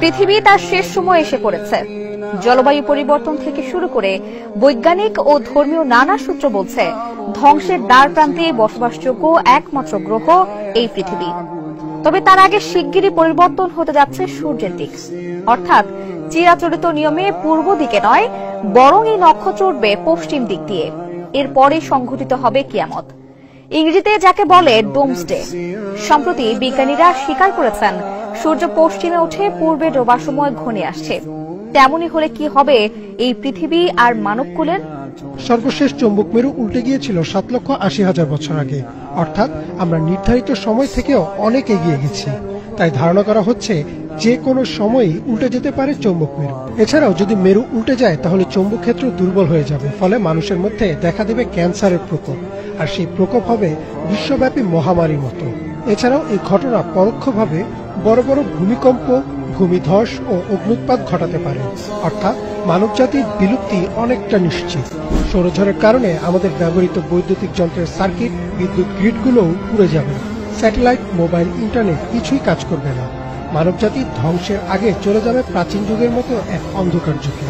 পৃথিবী তার শেষ সময় এসে পড়েছে। জলবায়ু পরিবর্তন থেকে শুরু করে বৈজ্ঞানিক ও ধর্মীয় নানা সূত্র বলছে ধ্বংসের দ্বার প্রান্তে বসবাসযোগ্য একমাত্র গ্রহ এই পৃথিবী। তবে তার আগে শিগগিরই পরিবর্তন হতে যাচ্ছে সূর্যের দিক, অর্থাৎ চিরাচরিত নিয়মে পূর্ব দিকে নয়, বরং এই নক্ষত্র উঠবে পশ্চিম দিক দিয়ে। এরপরে সংঘটিত হবে কিয়ামত, ইংরেজিতে যাকে বলে ডোমসডে। সম্প্রতি বিজ্ঞানীরা স্বীকার করেছেন সূর্য পশ্চিমে উঠে পূর্বে ডোবার সময় ঘনিয়ে আসছে। তেমনই হলে কি হবে এই পৃথিবী আর মানবকুলের? সর্বশেষ চৌম্বক মেরু উল্টে গিয়েছিল 7,80,000 বছর আগে, অর্থাৎ আমরা নির্ধারিত সময় থেকেও অনেক এগিয়ে গেছি। তাই ধারণা করা হচ্ছে যে কোনো সময়ই উল্টে যেতে পারে চৌম্বক মেরু। এছাড়াও যদি মেরু উল্টে যায় তাহলে চৌম্বক ক্ষেত্র দুর্বল হয়ে যাবে, ফলে মানুষের মধ্যে দেখা দেবে ক্যান্সারের প্রকোপ, আর সেই প্রকোপ হবে বিশ্বব্যাপী মহামারীর মতো। এছাড়াও এই ঘটনা পরোক্ষভাবে বড় বড় ভূমিকম্প, ভূমিধস ও অগ্ন্যুৎপাত ঘটাতে পারে, অর্থাৎ মানবজাতির বিলুপ্তি অনেকটা নিশ্চিত। সৌরঝড়ের কারণে আমাদের ব্যবহৃত বৈদ্যুতিক যন্ত্রের সার্কিট, বিদ্যুৎ গ্রিডগুলোও পুড়ে যাবে। স্যাটেলাইট, মোবাইল, ইন্টারনেট কিছুই কাজ করবে না। মানবজাতি ধ্বংসের আগে চলে যাবে প্রাচীন যুগের মতো এক অন্ধকার যুগে।